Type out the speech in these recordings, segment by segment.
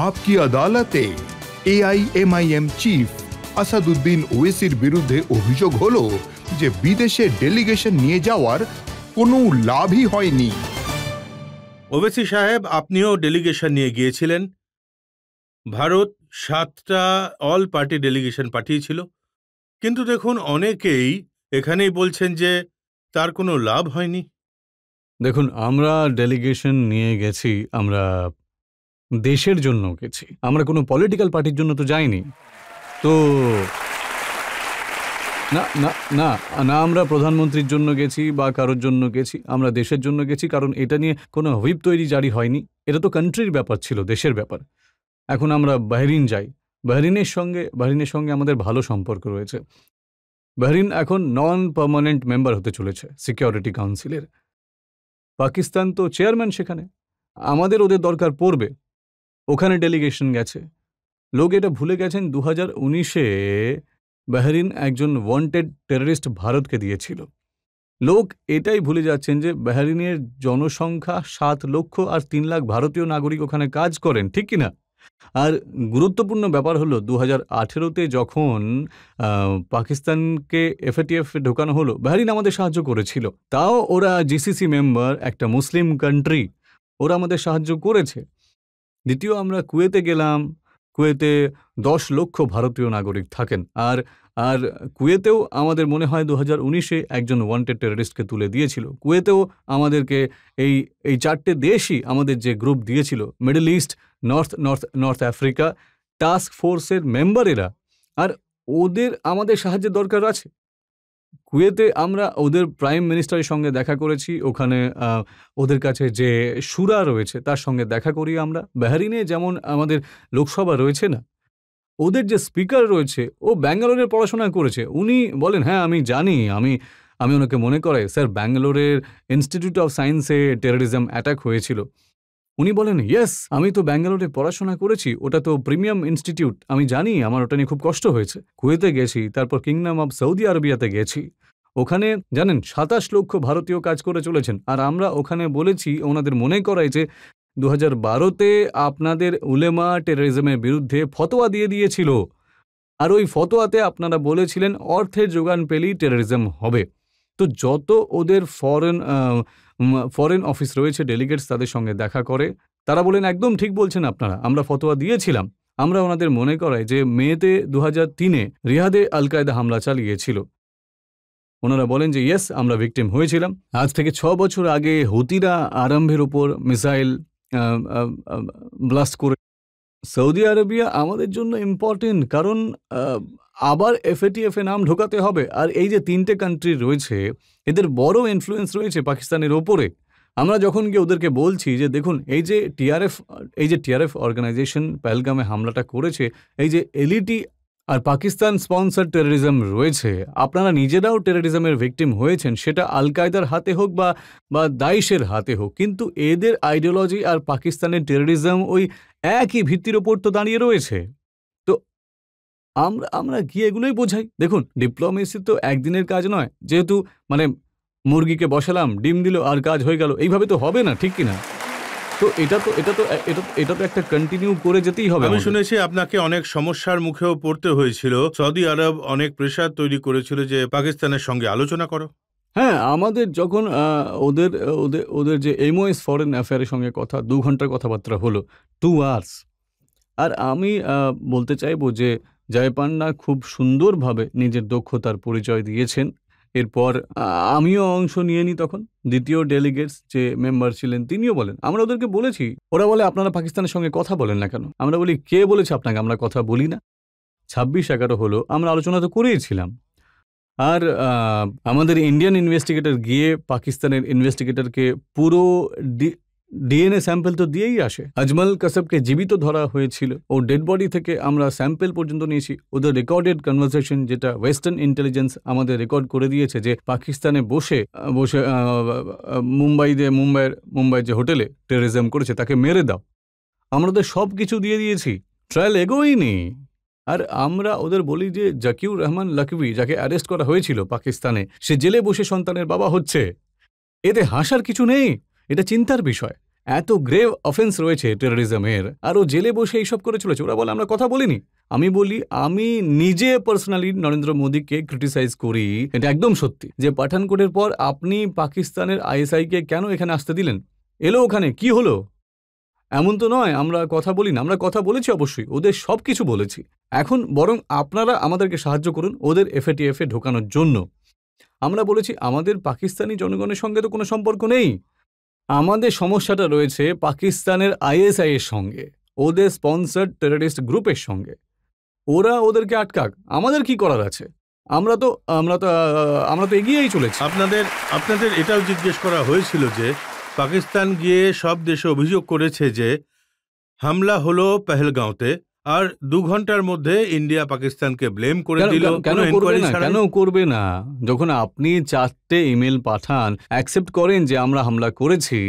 आपकी আদালতে AIMIM chief Asaduddin ওয়েসির বিরুদ্ধে অভিযোগ হলো যে বিদেশে ডেলিগেশন নিয়ে যাওয়ার কোনো লাভই হয়নি। ওবেসি সাহেব, আপনিও ডেলিগেশন নিয়ে গিয়েছিলেন। ভারত 7টা অল পার্টি ডেলিগেশন পাঠিয়েছিল, কিন্তু দেখুন অনেকেই এখানেই বলছেন যে তার কোনো লাভ হয়নি। দেখুন, আমরা ডেলিগেশন নিয়ে গেছি, আমরা দেশের জন্য গেছি, আমরা কোনো পলিটিক্যাল পার্টির জন্য তো যাইনি। তো না না না না, আমরা প্রধানমন্ত্রীর জন্য গেছি বা কারোর জন্য গেছি, আমরা দেশের জন্য গেছি। কারণ এটা নিয়ে কোনো হুইপ তৈরি জারি হয়নি, এটা তো কান্ট্রির ব্যাপার ছিল, দেশের ব্যাপার। এখন আমরা বাহরিন যাই, বাহরিনের সঙ্গে আমাদের ভালো সম্পর্ক রয়েছে। বাহরিন এখন নন পার্মানেন্ট মেম্বার হতে চলেছে সিকিউরিটি কাউন্সিলের। পাকিস্তান তো চেয়ারম্যান সেখানে, আমাদের ওদের দরকার পড়বে, ওখানে ডেলিগেশন গেছে। লোক এটা ভুলে গেছেন 2019-এ বাহরিন একজন ওয়ান্টেড টেররিস্ট ভারতকে দিয়েছিল। লোক এটাই ভুলে যাচ্ছেন যে বাহরিনের জনসংখ্যা 7 লক্ষ আর 3 লাখ ভারতীয় নাগরিক ওখানে কাজ করেন, ঠিক কিনা? আর গুরুত্বপূর্ণ ব্যাপার হলো 2018-তে যখন পাকিস্তানকে এফএটিএফ ঢোকানো হলো, বাহরিন আমাদের সাহায্য করেছিল। তাও ওরা জিসিসি মেম্বার, একটা মুসলিম কান্ট্রি, ওরা আমাদের সাহায্য করেছে। দ্বিতীয়, আমরা কুয়েতে গেলাম, কুয়েতে 10 লক্ষ ভারতীয় নাগরিক থাকেন। আর কুয়েতেও আমাদের মনে হয় 2019-এ একজন ওয়ান্টেড টেররিস্টকে তুলে দিয়েছিল। কুয়েতেও আমাদেরকে এই 4টে দেশই আমাদের যে গ্রুপ দিয়েছিল, middle east, north Africa task ফোর্সের মেম্বার এরা, আর ওদের আমাদের সাহায্যের দরকার আছে। কুয়েতে আমরা ওদের প্রাইম মিনিস্টারের সঙ্গে দেখা করেছি, ওখানে ওদের কাছে যে শুরা রয়েছে তার সঙ্গে দেখা করি আমরা। বাহরিনে যেমন আমাদের লোকসভা রয়েছে না, ওদের যে স্পিকার রয়েছে ও ব্যাঙ্গালোরের পড়াশোনা করেছে। উনি বলেন, হ্যাঁ আমি জানি, আমি ওনাকে মনে করাই, স্যার ব্যাঙ্গালোরের ইনস্টিটিউট অফ সায়েন্সে টেররিজম অ্যাটাক হয়েছিল। উনি বলেন, ইয়েস, আমি তো ব্যাঙ্গালোরে পড়াশোনা করেছি, ওটা তো প্রিমিয়াম ইনস্টিটিউট, আমি জানি, আমার ওটা নিয়ে খুব কষ্ট হয়েছে। কুয়েতে গেছি, তারপর কিংডম অফ সৌদি আরবিয়াতে গেছি, ওখানে জানেন 27 লক্ষ ভারতীয় কাজ করে চলেছেন। আর আমরা ওখানে বলেছি, ওনাদের মনে করাই যে 2012-তে আপনাদের উলেমা টেররিজমের বিরুদ্ধে ফতোয়া দিয়ে দিয়েছিল, আর ওই ফতোয়াতে আপনারা বলেছিলেন অর্থের যোগান পেলেই টেররিজম হবে। তো যত ওদের ফরেন অফিস রয়েছে, ডেলিগেটস তাদের সঙ্গে দেখা করে, তারা বলেন একদম ঠিক বলছেন আপনারা, আমরা ফতোয়া দিয়েছিলাম। আমরা ওনাদের মনে করাই যে মেতে 2003-এ রিয়াদে আল কায়দা হামলা চালিয়েছিল। ওনারা বলেন যে ইয়েস, আমরা ভিকটিম হয়েছিলাম। আজ থেকে 6 বছর আগে হুতিরা আরম্ভের উপর মিসাইল ব্লাস্ট করে। সৌদি আরবিয়া আমাদের জন্য ইম্পর্টেন্ট, কারণ আবার এফএটিএফ এ নাম ঢোকাতে হবে। আর এই যে 3টে কান্ট্রি রয়েছে, এদের বড় ইনফ্লুয়েন্স রয়েছে পাকিস্তানের ওপরে। আমরা যখন গিয়ে ওদেরকে বলছি যে দেখুন, এই যে টিআরএফ অর্গানাইজেশন পেহেলগামে হামলাটা করেছে, এই যে এলইটি আর পাকিস্তান স্পন্সর টেররিজম রয়েছে, আপনারা নিজেরাও টেররিজমের ভিকটিম হয়েছেন, সেটা আল কায়দার হাতে হোক বা দাইশের হাতে হোক, কিন্তু এদের আইডিওলজি আর পাকিস্তানের টেররিজম ওই একই ভিত্তির ওপর তো দাঁড়িয়ে রয়েছে। তো আমরা গিয়ে এগুলোই বোঝাই। দেখুন, ডিপ্লোমেসি তো একদিনের কাজ নয়, যেহেতু মানে মুরগিকে বসালাম, ডিম দিল আর কাজ হয়ে গেল, এইভাবে তো হবে না, ঠিক কিনা? তো এটা তো একটা কন্টিনিউ করে যেতেই হবে। আমি শুনেছি আপনাকে অনেক সমস্যার মুখেও পড়তে হয়েছিল, সৌদি আরব অনেক প্রেসার তৈরি করেছিল যে পাকিস্তানের সঙ্গে আলোচনা করো। হ্যাঁ, আমাদের যখন ওদের যে এমওএস ফরেন অ্যাফেয়ারের সঙ্গে কথা, 2 ঘন্টার কথাবার্তা হলো, 2 আওয়ার্স। আর আমি বলতে চাইবো যে জয় পান্ডা খুব সুন্দরভাবে নিজের দক্ষতার পরিচয় দিয়েছেন। এরপর আমিও অংশ নিয়ে নিই। তখন দ্বিতীয় ডেলিগেটস যে মেম্বার ছিলেন তিনিও বলেন, আমরা ওদেরকে বলেছি, ওরা বলে আপনারা পাকিস্তানের সঙ্গে কথা বলেন না কেন? আমরা বলি, কে বলেছে আপনাকে আমরা কথা বলি না? 26-11 হলো, আমরা আলোচনা তো করেইছিলাম। আর আমাদের ইন্ডিয়ান ইনভেস্টিগেটর গিয়ে পাকিস্তানের ইনভেস্টিগেটরকে পুরো ডিএনএ স্যাম্পল তো দিয়েই আসে। আজমল কাসবকে জীবিত ধরা হয়েছিল, ও ডেড বডি থেকে আমরা স্যাম্পল পর্যন্ত নিয়েছি। ওদের রেকর্ডেড কনভারসেশন, যেটা ওয়েস্টার্ন ইন্টেলিজেন্স আমাদের রেকর্ড করে দিয়েছে, যে পাকিস্তানে বসে মুম্বাইয়ের যে হোটেলে টেররিজম করেছে তাকে মেরে দাও, আমরা ওদের সব কিছু দিয়ে দিয়েছি, ট্রায়াল এগোয়নি। আর আমরা ওদের বলি যে জাকিউর রহমান লাকভি, যাকে অ্যারেস্ট করা হয়েছিল পাকিস্তানে, সে জেলে বসে সন্তানের বাবা হচ্ছে। এতে হাসার কিছু নেই, এটা চিন্তার বিষয়। এত গ্রেভ অফেন্স রয়েছে টেরোরিজমের, আর ও জেলে বসে এইসব করে চলেছে। ওরা বলে আমরা কথা বলিনি। আমি বলি, আমি নিজে পার্সোনালি নরেন্দ্র মোদীকে ক্রিটিসাইজ করি, এটা একদম সত্যি, যে পাঠানকোটের পর আপনি পাকিস্তানের আইএসআইকে কেন এখানে আসতে দিলেন? এলো ওখানে কি হলো? এমন তো নয় আমরা কথা বলি না, আমরা কথা বলেছি অবশ্যই, ওদের সব কিছু বলেছি। এখন বরং আপনারা আমাদেরকে সাহায্য করুন ওদের এফএটিএফে ঢোকানোর জন্য। আমরা বলেছি আমাদের পাকিস্তানি জনগণের সঙ্গে তো কোনো সম্পর্ক নেই, আমাদের সমস্যাটা রয়েছে পাকিস্তানের আইএসআই এর সঙ্গে, ওদের স্পন্সার্ড টেররিস্ট গ্রুপের সঙ্গে। ওরা ওদেরকে আটকাক, আমাদের কি করার আছে? আমরা তো এগিয়েই চলেছি। আপনাদের এটাও জিজ্ঞেস করা হয়েছিল যে পাকিস্তান গিয়ে সব দেশে অভিযোগ করেছে যে হামলা হলো পেহেলগাঁওতে, আর 2 ঘন্টার মধ্যে ইন্ডিয়া পাকিস্তানকে ব্লেম করে দিল। কেন করবে না? যখন আপনি 4টে ইমেল পাঠান, অ্যাকসেপ্ট করেন যে আমরা হামলা করেছি,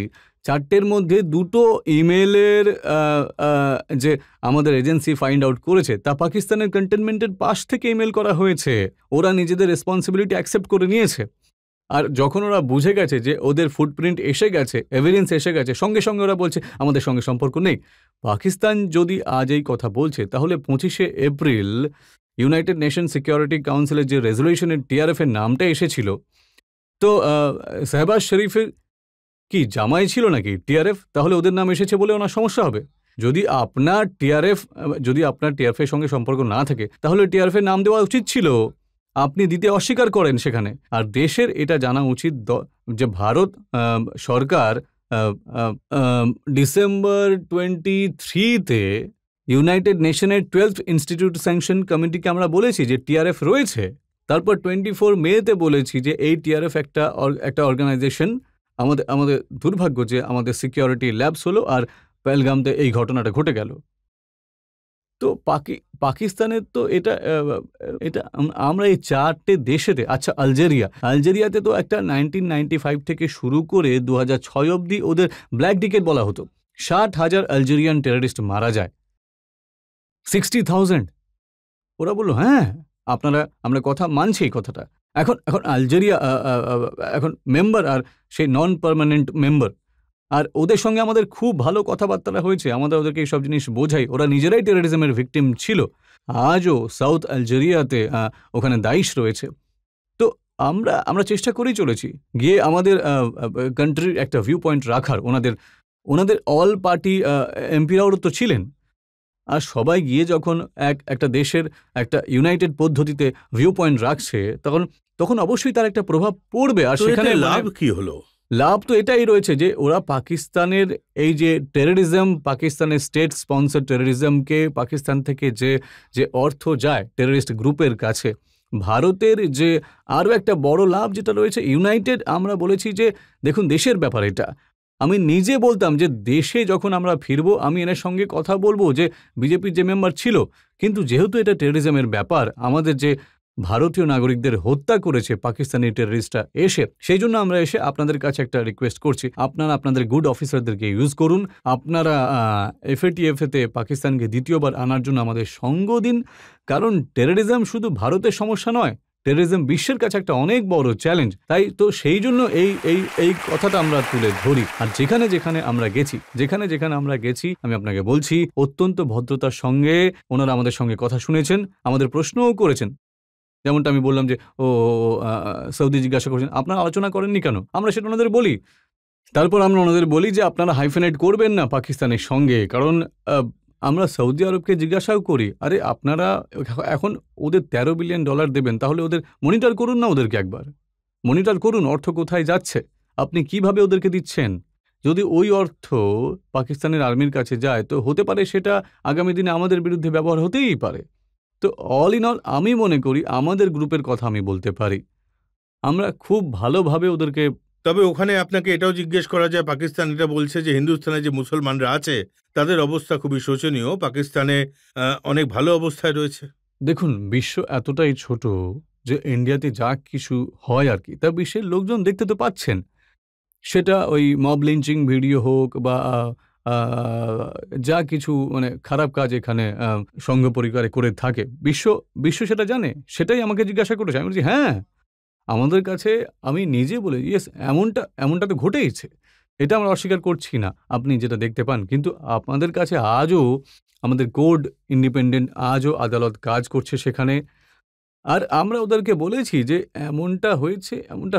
4টের মধ্যে 2টো ইমেলের যে আমাদের এজেন্সি ফাইন্ড আউট করেছে তা পাকিস্তানের কন্টেনমেন্টের পাশ থেকে ইমেল করা হয়েছে। ওরা নিজেদের রেসপন্সিবিলিটি অ্যাকসেপ্ট করে নিয়েছে। আর যখন ওরা বুঝে গেছে যে ওদের ফুটপ্রিন্ট এসে গেছে, এভিডেন্স এসে গেছে, সঙ্গে সঙ্গে ওরা বলছে আমাদের সঙ্গে সম্পর্ক নেই। পাকিস্তান যদি আজ এই কথা বলছে, তাহলে 25শে এপ্রিল ইউনাইটেড নেশন সিকিউরিটি কাউন্সিলের যে রেজলিউশনের টিআরএফ এর নামটা এসেছিল, তো শাহবাজ শরীফের কি জামাই ছিল নাকি টিআরএফ? তাহলে ওদের নাম এসেছে বলে ওনার সমস্যা হবে? যদি আপনার টিআরএফ এর সঙ্গে সম্পর্ক না থাকে, তাহলে টিআরএফ এর নাম দেওয়া উচিত ছিল। আপনি দিতে অস্বীকার করেন সেখানে। আর দেশের এটা জানা উচিত যে ভারত সরকার ডিসেম্বর 23-তে ইউনাইটেড নেশনের 12th ইনস্টিটিউট স্যাংশন কমিটিকে আমরা বলেছি যে টিআরএফ রয়েছে। তারপর 24 মেতে বলেছি যে এই টিআরএফ একটা অর্গানাইজেশন। আমাদের দুর্ভাগ্য যে আমাদের সিকিউরিটি ল্যাবস হলো আর পেহেলগামতে এই ঘটনাটা ঘটে গেল। তো পাকিস্তানের তো এটা আমরা এই 4টে দেশেতে, আচ্ছা আলজেরিয়াতে তো একটা 1995 থেকে শুরু করে 2006 অবধি ওদের ব্ল্যাক ডিকেট বলা হতো। 60,000 আলজেরিয়ান টেররিস্ট মারা যায়, 60,000। ওরা বললো হ্যাঁ আমরা কথা মানছি এই কথাটা। এখন আলজেরিয়া এখন মেম্বার, আর সেই নন পার্মানেন্ট মেম্বার, আর ওদের সঙ্গে আমাদের খুব ভালো কথাবার্তা হয়েছে। আমরা ওদেরকে এইসব জিনিস বোঝাই। ওরা নিজেরাই টেররিজমের ভিকটিম ছিল। আজও সাউথ আলজেরিয়াতে ওখানে দাইশ রয়েছে। তো আমরা চেষ্টা করেই চলেছি গিয়ে আমাদের কান্ট্রির একটা ভিউ পয়েন্ট রাখার। ওনাদের অল পার্টি এমপিরাও তো ছিলেন। আর সবাই গিয়ে যখন একটা দেশের একটা ইউনাইটেড পদ্ধতিতে ভিউ পয়েন্ট রাখছে, তখন অবশ্যই তার একটা প্রভাব পড়বে। আর সেখানে লাভ কি হলো? লাভ তো এটাই রয়েছে যে ওরা পাকিস্তানের এই যে টেররিজম, পাকিস্তানের স্টেট স্পন্সর টেররিজমকে পাকিস্তান থেকে যে অর্থ যায় টেররিস্ট গ্রুপের কাছে, ভারতের যে আরও একটা বড় লাভ যেটা রয়েছে ইউনাইটেড, আমরা বলেছি যে দেখুন দেশের ব্যাপার এটা। আমি নিজে বলতাম যে দেশে যখন আমরা ফিরবো আমি এর সঙ্গে কথা বলবো যে বিজেপির যে মেম্বার ছিল, কিন্তু যেহেতু এটা টেররিজমের ব্যাপার, আমাদের যে ভারতীয় নাগরিকদের হত্যা করেছে পাকিস্তানি টেররিস্টরা এসে, সেই জন্য আমরা এসে আপনাদের কাছে একটা রিকোয়েস্ট করছি, আপনারা আপনাদের গুড অফিসারদেরকে ইউজ করুন। আপনারা এফএটিএফতে পাকিস্তানকে দ্বিতীয়বার আনার জন্য আমাদের সঙ্গ দিন। কারণ টেররিজম শুধু ভারতের সমস্যা নয়, টেররিজম বিশ্বের কাছে একটা অনেক বড় চ্যালেঞ্জ। তাই তো সেই জন্য এই কথাটা আমরা তুলে ধরি। আর যেখানে যেখানে আমরা গেছি আমি আপনাকে বলছি অত্যন্ত ভদ্রতার সঙ্গে ওনারা আমাদের সঙ্গে কথা শুনেছেন, আমাদের প্রশ্নও করেছেন। যেমনটা আমি বললাম যে সৌদি জিজ্ঞাসা করছেন আপনারা আলোচনা করেননি কেন, আমরা সেটা ওনাদের বলি। তারপর আমরা ওনাদের বলি যে আপনারা হাইফেনেট করবেন না পাকিস্তানের সঙ্গে, কারণ আমরা সৌদি আরবকে জিজ্ঞাসাও করি, আরে আপনারা এখন ওদের $13 বিলিয়ন দেবেন, তাহলে ওদের মনিটর করুন না, ওদেরকে একবার মনিটর করুন অর্থ কোথায় যাচ্ছে, আপনি কিভাবে ওদেরকে দিচ্ছেন। যদি ওই অর্থ পাকিস্তানের আর্মির কাছে যায় তো হতে পারে সেটা আগামী দিনে আমাদের বিরুদ্ধে ব্যবহার হতেই পারে। তো অল ইন অল আমি মনে করি আমাদের গ্রুপের কথা আমি বলতে পারি, আমরা খুব ভালোভাবে ওদেরকে। তবে ওখানে আপনাকে এটাও জিজ্ঞেস করা যায়, পাকিস্তান এটা বলছে যে হিন্দুস্তানে যে মুসলমানরা আছে তাদের অবস্থা খুবই শোচনীয়, পাকিস্তানে অনেক ভালো অবস্থায় রয়েছে। দেখুন বিশ্ব এতটাই ছোট যে ইন্ডিয়াতে যা কিছু হয় আর কি তা বিশ্বের লোকজন দেখতে তো পাচ্ছেন, সেটা ওই মব লিঞ্চিং ভিডিও হোক বা যা কিছু মানে খারাপ কাজ এখানে সংঘ পরিবারে করে থাকে, বিশ্ব সেটা জানে। সেটাই আমাকে জিজ্ঞাসা করেছে, আমি বলছি হ্যাঁ আমাদের কাছে, আমি নিজে বলে ইয়েস এমনটা তো ঘটেইছে। এটা আমরা অস্বীকার করছি না, আপনি যেটা দেখতে পান। কিন্তু আপনাদের কাছে আজও আমাদের কোর্ট ইন্ডিপেন্ডেন্ট, আজও আদালত কাজ করছে সেখানে। আর আমরা ওদেরকে বলেছি যে এমনটা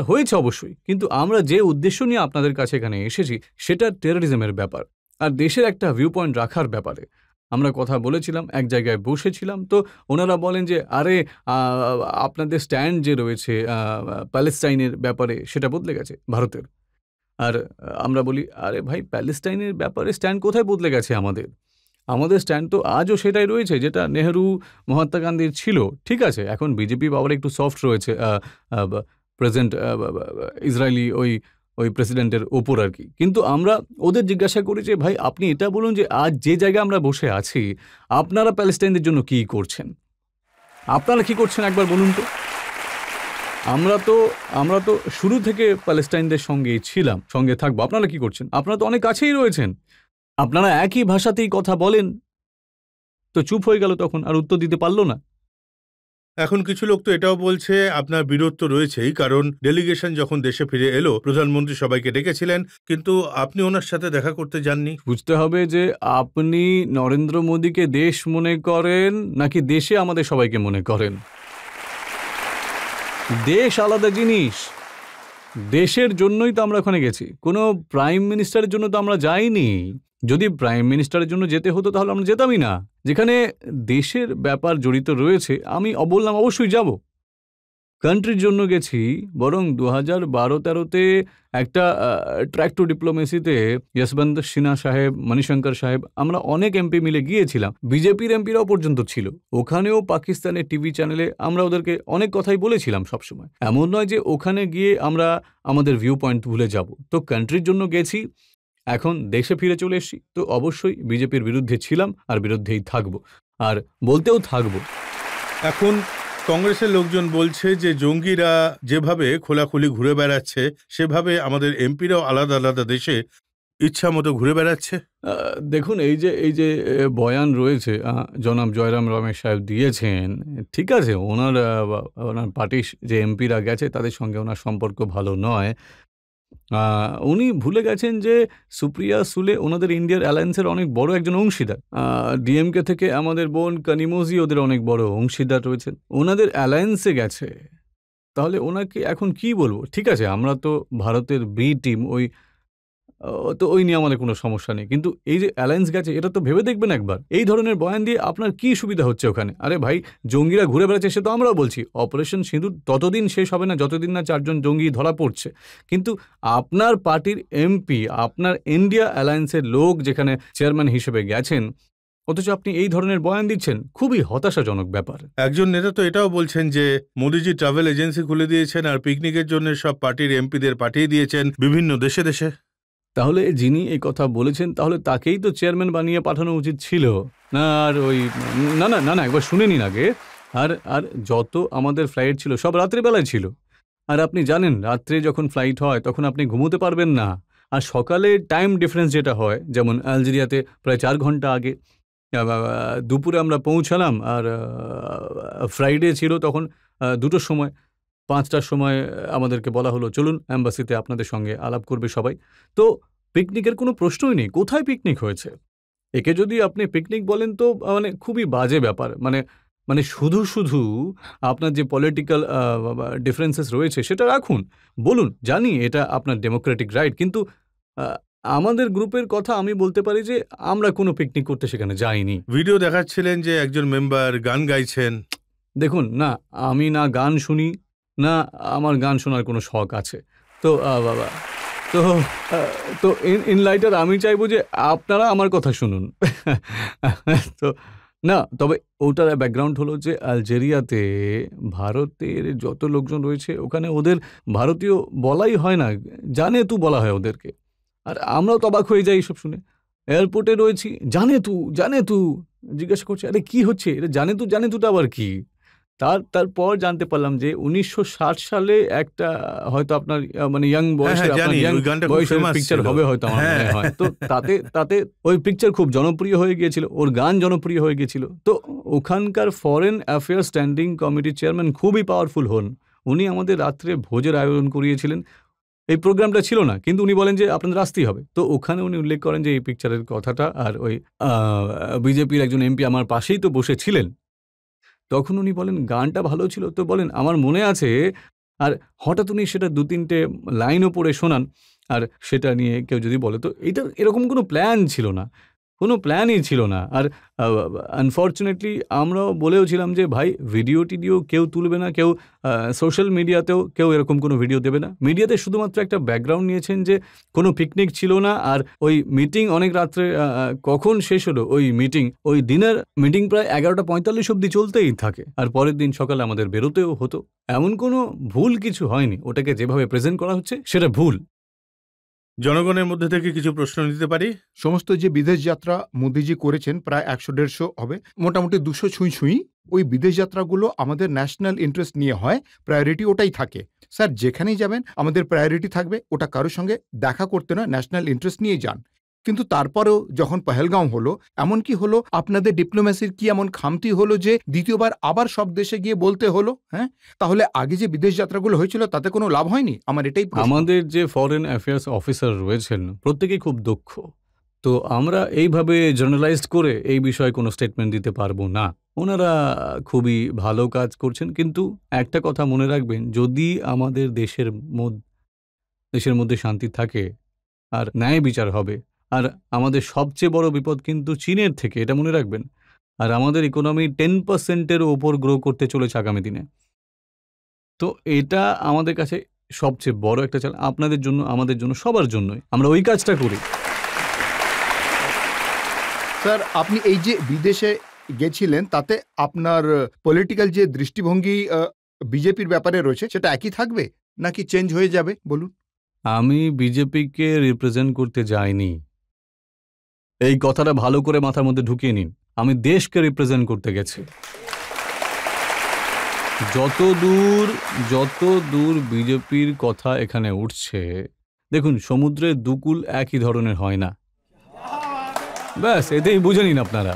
হয়েছে অবশ্যই, কিন্তু আমরা যে উদ্দেশ্য নিয়ে আপনাদের কাছে এখানে এসেছি সেটা টেররিজমের ব্যাপার আর দেশের একটা ভিউ পয়েন্ট রাখার ব্যাপারে আমরা কথা বলেছিলাম, এক জায়গায় বসেছিলাম। তো ওনারা বলেন যে আরে আপনাদের স্ট্যান্ড যে রয়েছে প্যালেস্টাইনের ব্যাপারে সেটা বদলে গেছে ভারতের। আর আমরা বলি আরে ভাই, প্যালেস্টাইনের ব্যাপারে স্ট্যান্ড কোথায় বদলে গেছে? আমাদের স্ট্যান্ড তো আজও সেটাই রয়েছে যেটা নেহেরু মহাত্মা গান্ধীর ছিল। ঠিক আছে, এখন বিজেপি পাওয়ার একটু সফট রয়েছে প্রেজেন্ট ইসরায়েলি ওই প্রেসিডেন্টের ওপর আর কি। কিন্তু আমরা ওদের জিজ্ঞাসা করি যে ভাই আপনি এটা বলুন যে আজ যে জায়গায় আমরা বসে আছি আপনারা প্যালেস্টাইনদের জন্য কি করছেন, আপনারা কি করছেন একবার বলুন তো। আমরা তো শুরু থেকে প্যালেস্টাইনদের সঙ্গেই ছিলাম, সঙ্গে থাকবো। আপনারা কি করছেন? আপনারা তো অনেক কাছেই রয়েছেন, আপনারা একই ভাষাতেই কথা বলেন। তো চুপ হয়ে গেল তখন, আর উত্তর দিতে পারলো না। এখন কিছু লোক তো এটাও বলছে আপনার বিরোধ তো রয়েছেই, কারণ ডেলিগেশন যখন দেশে ফিরে এলো প্রধানমন্ত্রী সবাইকে ডেকেছিলেন, কিন্তু আপনি ওনার সাথে দেখা করতে যাননি। বুঝতে হবে যে আপনি নরেন্দ্র মোদীকে দেশ মনে করেন নাকি দেশে আমাদের সবাইকে মনে করেন। দেশ আলাদা জিনিস, দেশের জন্যই তো আমরা ওখানে গেছি, কোনো প্রাইম মিনিস্টারের জন্য তো আমরা যাইনি। যদি প্রাইম মিনিস্টারের জন্য যেতে হতো তাহলে আমরা যেতামই না। যেখানে দেশের ব্যাপার জড়িত রয়েছে আমি বললাম অবশ্যই যাব, কান্ট্রির জন্য গেছি। বরং 2012-13-তে একটা ট্র্যাক টু ডিপ্লোমেসিতে যশবন্ত সিনহা সাহেব, মণিশঙ্কর সাহেব, আমরা অনেক এমপি মিলে গিয়েছিলাম, বিজেপির এমপিরাও পর্যন্ত ছিল ওখানেও। পাকিস্তানের টিভি চ্যানেলে আমরা ওদেরকে অনেক কথাই বলেছিলাম সবসময়। এমন নয় যে ওখানে গিয়ে আমরা আমাদের ভিউ পয়েন্ট ভুলে যাব। তো কান্ট্রির জন্য গেছি, এখন দেশে ফিরে চলে এসেছি, তো অবশ্যই বিজেপির বিরুদ্ধে ছিলাম আর বিরুদ্ধেই থাকবো, আর বলতেও থাকবো। এখন কংগ্রেসের লোকজন বলছে যে জঙ্গিরা যেভাবে খোলাখুলি ঘুরে বেড়াচ্ছে সেভাবে আমাদের এমপিরাও আলাদা আলাদা দেশে ইচ্ছা মতো ঘুরে বেড়াচ্ছে। দেখুন, এই যে বয়ান রয়েছে জনাব জয়রাম রমেশ সাহেব দিয়েছেন, ঠিক আছে, ওনার পার্টির যে এমপিরা গেছে তাদের সঙ্গে ওনার সম্পর্ক ভালো নয়। উনি ভুলে গেছেন যে সুপ্রিয়া সুলে ওনাদের ইন্ডিয়ার অ্যালায়েন্সের অনেক বড় একজন অংশীদার। ডিএমকে থেকে আমাদের বোন কানিমোজি ওদের অনেক বড় অংশীদার রয়েছেন, ওনাদের অ্যালায়েন্সে গেছে। তাহলে ওনাকে এখন কি বলবো? ঠিক আছে, আমরা তো ভারতের বি টিম, তো ওই নিয়ে আমাদের কোনো সমস্যা নেই, কিন্তু এই যে অ্যালায়েন্স গেছে এটা তো ভেবে দেখবেন একবার। এই ধরনের বয়ান দিয়ে আপনার কি সুবিধা হচ্ছে ওখানে? আরে ভাই, জঙ্গিরা ঘুরে বেড়াচ্ছে সে তো আমরাও বলছি, অপারেশন সিঁদুর ততদিন শেষ হবে না যতদিন না 4 জন জঙ্গি ধরা পড়ছে। কিন্তু আপনার পার্টির এমপি, আপনার ইন্ডিয়া অ্যালায়েন্সের লোক যেখানে চেয়ারম্যান হিসেবে গেছেন, অথচ আপনি এই ধরনের বয়ান দিচ্ছেন, খুবই হতাশাজনক ব্যাপার। একজন নেতা তো এটাও বলছেন যে মোদিজি ট্রাভেল এজেন্সি খুলে দিয়েছেন আর পিকনিকের জন্য সব পার্টির এমপিদের পাঠিয়ে দিয়েছেন বিভিন্ন দেশে দেশে। তাহলে যিনি এই কথা বলেছেন তাহলে তাকেই তো চেয়ারম্যান বানিয়ে পাঠানো উচিত ছিল না? আর ওই না না না না একবার শুনে নিন আগে। আর যত আমাদের ফ্লাইট ছিল সব রাত্রেবেলায় ছিল। আর আপনি জানেন রাত্রে যখন ফ্লাইট হয় তখন আপনি ঘুমোতে পারবেন না। আর সকালে টাইম ডিফারেন্স যেটা হয়, যেমন আলজেরিয়াতে প্রায় 4 ঘন্টা আগে, দুপুরে আমরা পৌঁছালাম, আর ফ্রাইডে ছিল তখন 2টোর সময়, 5টার সময় আমাদেরকে বলা হলো চলুন অ্যাম্বাসিতে আপনাদের সঙ্গে আলাপ করবে সবাই। তো পিকনিকের কোনো প্রশ্নই নেই। কোথায় পিকনিক হয়েছে? একে যদি আপনি পিকনিক বলেন তো মানে খুবই বাজে ব্যাপার। মানে শুধু আপনার যে পলিটিক্যাল ডিফারেন্সেস রয়েছে সেটা রাখুন, বলুন, জানি এটা আপনার ডেমোক্রেটিক রাইট, কিন্তু আমাদের গ্রুপের কথা আমি বলতে পারি যে আমরা কোনো পিকনিক করতে সেখানে যাইনি। ভিডিও দেখাচ্ছিলেন যে একজন মেম্বার গান গাইছেন। দেখুন, না আমি না গান শুনি, না আমার গান শোনার কোনো শখ আছে। তো বাবা তো ইন লাইটার আমি চাইবো যে আপনারা আমার কথা শুনুন। তো না, তবে ওটার ব্যাকগ্রাউন্ড হলো যে আলজেরিয়াতে ভারতের যত লোকজন রয়েছে ওখানে ওদের ভারতীয় বলাই হয় না, জানে তু বলা হয় ওদেরকে। আর আমরাও তো অবাক হয়ে যাই এইসব শুনে। এয়ারপোর্টে রয়েছি, জানে তু জিজ্ঞাসা করছে, আরে কি হচ্ছে এটা? জানে তুটা আবার কি? তারপর জানতে পারলাম যে 1960 সালে একটা হয়তো আপনার মানে ইয়াং বয়সের পিকচার হবে হয়তো, আমার মনে হয়। তো তাতে ওই পিকচার খুব জনপ্রিয় হয়ে গিয়েছিল, ওর গান জনপ্রিয় হয়ে গিয়েছিল। তো ওখানকার ফরেন অ্যাফেয়ার্স স্ট্যান্ডিং কমিটির চেয়ারম্যান খুবই পাওয়ারফুল হন, উনি আমাদের রাত্রে ভোজের আয়োজন করিয়েছিলেন। এই প্রোগ্রামটা ছিল না, কিন্তু উনি বলেন যে আপনাদের আসতেই হবে। তো ওখানে উনি উল্লেখ করেন যে এই পিকচারের কথাটা, আর ওই বিজেপির একজন এমপি আমার পাশেই তো বসেছিলেন। তখন উনি বলেন গানটা ভালো ছিল, তো বলেন আমার মনে আছে। আর হঠাৎ উনি সেটা ২-৩টে লাইনও পড়ে শোনান, আর সেটা নিয়ে কেউ যদি বলে, তো এটা এরকম কোনো প্ল্যান ছিল না, কোনো প্ল্যানই ছিল না। আর আনফর্চুনেটলি আমরাও বলেও ছিলাম যে ভাই ভিডিও টিডিও কেউ তুলবে না, কেউ সোশ্যাল মিডিয়াতেও কেউ এরকম কোনো ভিডিও দেবে না। মিডিয়াতে শুধুমাত্র একটা ব্যাকগ্রাউন্ড নিয়েছেন যে কোনো পিকনিক ছিল না, আর ওই মিটিং অনেক রাত্রে কখন শেষ হলো ওই মিটিং, ওই দিনের মিটিং প্রায় 11:45 অবধি চলতেই থাকে, আর পরের দিন সকালে আমাদের বেরোতেও হতো। এমন কোনো ভুল কিছু হয়নি, ওটাকে যেভাবে প্রেজেন্ট করা হচ্ছে সেটা ভুল। জনগণের মধ্যে থেকে কিছু প্রশ্ন নিতে পারি? সমস্ত যে বিদেশ যাত্রা মোদিজি করেছেন প্রায় 100-150 হবে, মোটামুটি 200 ছুঁই ওই বিদেশ যাত্রাগুলো আমাদের ন্যাশনাল ইন্টারেস্ট নিয়ে হয়, প্রায়োরিটি ওটাই থাকে। স্যার যেখানেই যাবেন আমাদের প্রায়োরিটি থাকবে ওটা কারোর সঙ্গে দেখা করতে নয়, ন্যাশনাল ইন্টারেস্ট নিয়ে যান। কিন্তু তারপরেও যখন পহেলগাঁও হলো, এমন কি হলো আপনাদের ডিপ্লোম্যাসির কি এমন খামতি হলো যে দ্বিতীয়বার আবার সব দেশে গিয়ে বলতে হলো? হ্যাঁ, তাহলে আগে যে বিদেশ যাত্রাগুলো হয়েছিল তাতে কোনো লাভ হয়নি? আমার এটাই প্রশ্ন। আমাদের যে ফরেন অ্যাফেয়ার্স অফিসার রয়েছেন প্রত্যেকেই খুব দক্ষ, তো আমরা এইভাবে জার্নালাইজড করে এই বিষয়ে কোনো স্টেটমেন্ট দিতে পারবো না। ওনারা খুবই ভালো কাজ করছেন, কিন্তু একটা কথা মনে রাখবেন, যদি আমাদের দেশের মধ্যে শান্তি থাকে আর ন্যায় বিচার হবে, আর আমাদের সবচেয়ে বড় বিপদ কিন্তু চীনের থেকে, এটা মনে রাখবেন। আর আমাদের ইকোনমি 10%-এর ওপর গ্রো করতে চলেছে আগামী দিনে। তো এটা আমাদের কাছে সবচেয়ে বড় একটা চ্যালেঞ্জ, আপনাদের জন্য, আমাদের জন্য, সবার জন্যই। আমরা ওই কাজটা করি। স্যার আপনি এই যে বিদেশে গেছিলেন তাতে আপনার পলিটিক্যাল যে দৃষ্টিভঙ্গি বিজেপির ব্যাপারে রয়েছে সেটা একই থাকবে নাকি চেঞ্জ হয়ে যাবে বলুন? আমি বিজেপিকে রিপ্রেজেন্ট করতে যাইনি, এই কথাটা ভালো করে মাথার মধ্যে ঢুকিয়ে নিন। আমি দেশকে রিপ্রেজেন্ট করতে গেছি। যত দূর বিজেপির কথা এখানে উঠছে, দেখুন সমুদ্রের দুকুল একই ধরনের হয় না, ব্যাস এতেই বুঝে নিন আপনারা।